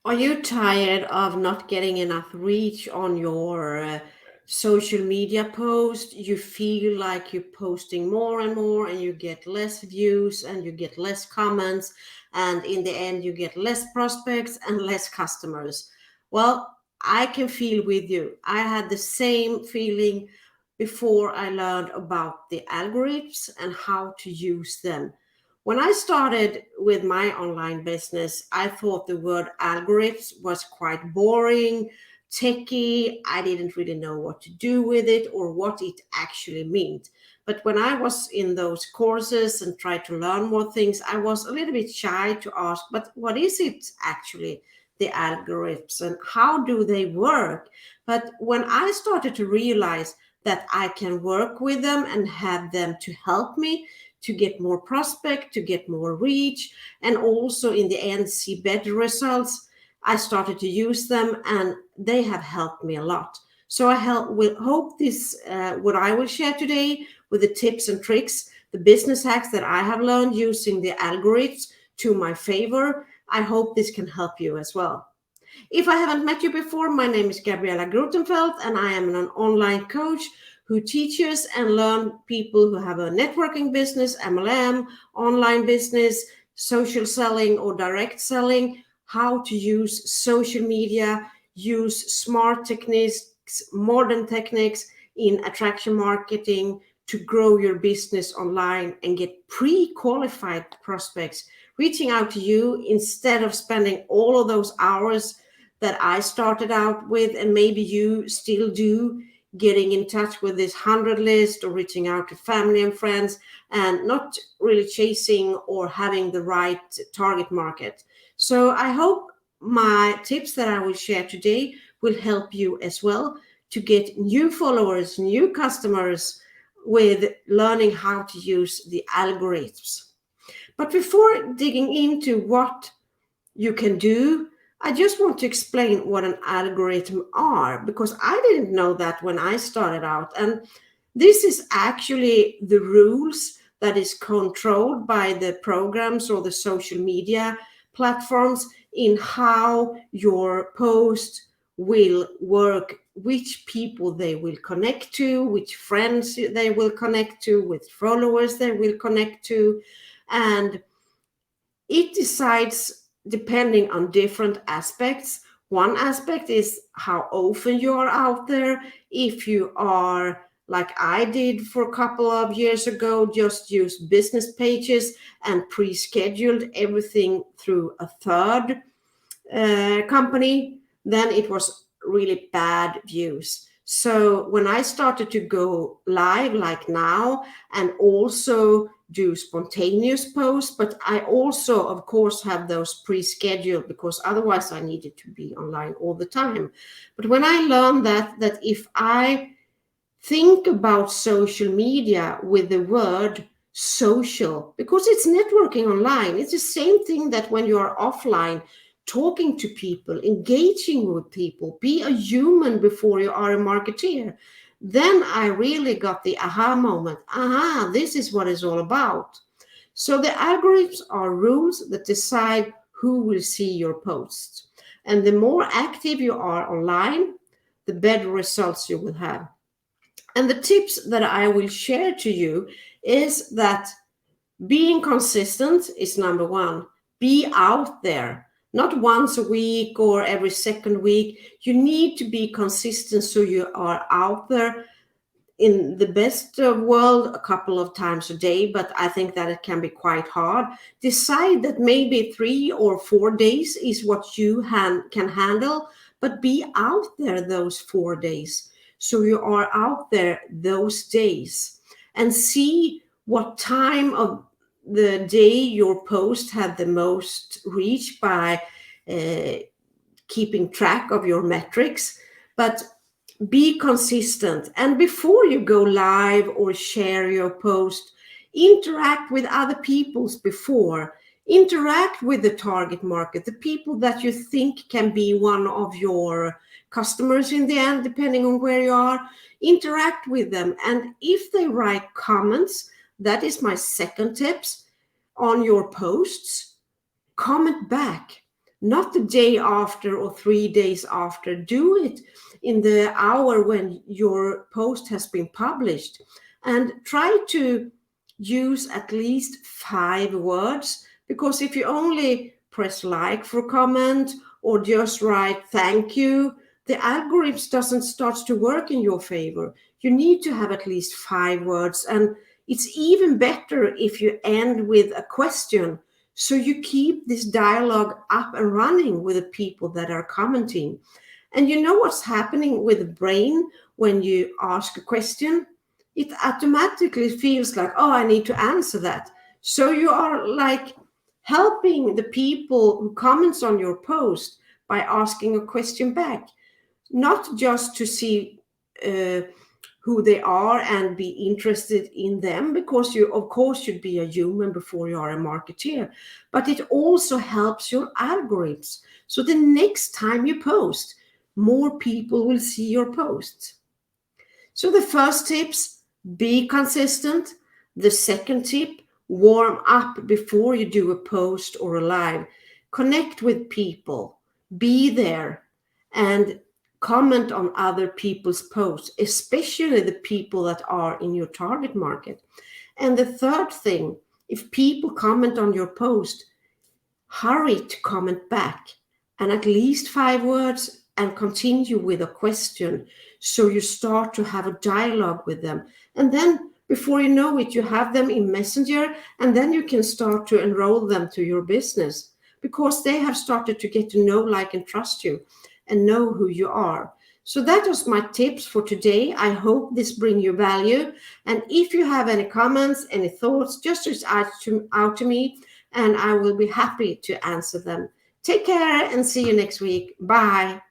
Are you tired of not getting enough reach on your social media post? You feel like you're posting more and more and you get less views and you get less comments, and in the end, you get less prospects and less customers. Well, I can feel with you. I had the same feeling before I learned about the algorithms and how to use them. When I started with my online business, I thought the word algorithms was quite boring, techy. I didn't really know what to do with it or what it actually meant. But when I was in those courses and tried to learn more things, I was a little bit shy to ask, but what is it actually, the algorithms, and how do they work? But when I started to realize that I can work with them and have them to help me, to get more prospect, to get more reach, and also in the end see better results. I started to use them, and they have helped me a lot. So will hope this what I will share today with the tips and tricks, the business hacks that I have learned using the algorithms to my favor. I hope this can help you as well. If I haven't met you before, my name is Gabriella Grutenfeld, and I am an online coach who teaches and learn people who have a networking business, MLM, online business, social selling, or direct selling, how to use social media, use smart techniques, modern techniques in attraction marketing to grow your business online and get pre-qualified prospects reaching out to you instead of spending all of those hours that I started out with, and maybe you still do, getting in touch with this 100 list or reaching out to family and friends and not really chasing or having the right target market. So I hope my tips that I will share today will help you as well to get new followers, new customers with learning how to use the algorithms. But before digging into what you can do, I just want to explain what an algorithm are, because I didn't know that when I started out. And this is actually the rules that is controlled by the programs or the social media platforms in how your post will work, which people they will connect to, which friends they will connect to, which followers they will connect to. And it decides depending on different aspects. One aspect is how often you are out there. If you are like I did for a couple of years ago, just use business pages and pre-scheduled everything through a third company, then it was really bad views. So when I started to go live like now and also do spontaneous posts, but I also, of course, have those pre-scheduled because otherwise I needed to be online all the time. But when I learned that if I think about social media with the word social, because it's networking online, it's the same thing that when you are offline, talking to people, engaging with people, be a human before you are a marketeer. Then I really got the aha moment. Aha, this is what it's all about. So the algorithms are rules that decide who will see your posts. And the more active you are online, the better results you will have. And the tips that I will share to you is that being consistent is number one. Be out there, not once a week or every second week. You need to be consistent so you are out there in the best of world a couple of times a day, but I think that it can be quite hard. Decide that maybe 3 or 4 days is what you can handle, but be out there those 4 days. So you are out there those days and see what time of the day your post had the most reach by uh, keeping track of your metrics. But be consistent, and before you go live or share your post, interact with other people's before. Interact with the target market, the people that you think can be one of your customers in the end, depending on where you are. Interact with them, and if they write comments, that is my second tips, on your posts, comment back. not the day after or 3 days after. Do it in the hour when your post has been published, and try to use at least 5 words, because if you only press like for comment or just write thank you, the algorithm doesn't start to work in your favor. You need to have at least 5 words, and it's even better if you end with a question, so you keep this dialogue up and running with the people that are commenting. And you know what's happening with the brain when you ask a question? It automatically feels like, oh, I need to answer that. So you are like helping the people who comments on your post by asking a question back, not just to see who they are and be interested in them, because you of course should be a human before you are a marketeer, but it also helps your algorithms. So the next time you post, more people will see your posts. So the first tips, be consistent. The second tip, warm up before you do a post or a live. Connect with people, be there, and comment on other people's posts, especially the people that are in your target market. And the third thing, if people comment on your post, hurry to comment back, and at least 5 words, and continue with a question, so you start to have a dialogue with them. And then before you know it, you have them in Messenger, and then you can start to enroll them to your business, because they have started to get to know, like, and trust you and know who you are. So that was my tips for today. I hope this bring you value. And if you have any comments, any thoughts, just reach out to me, and I will be happy to answer them. Take care and see you next week. Bye.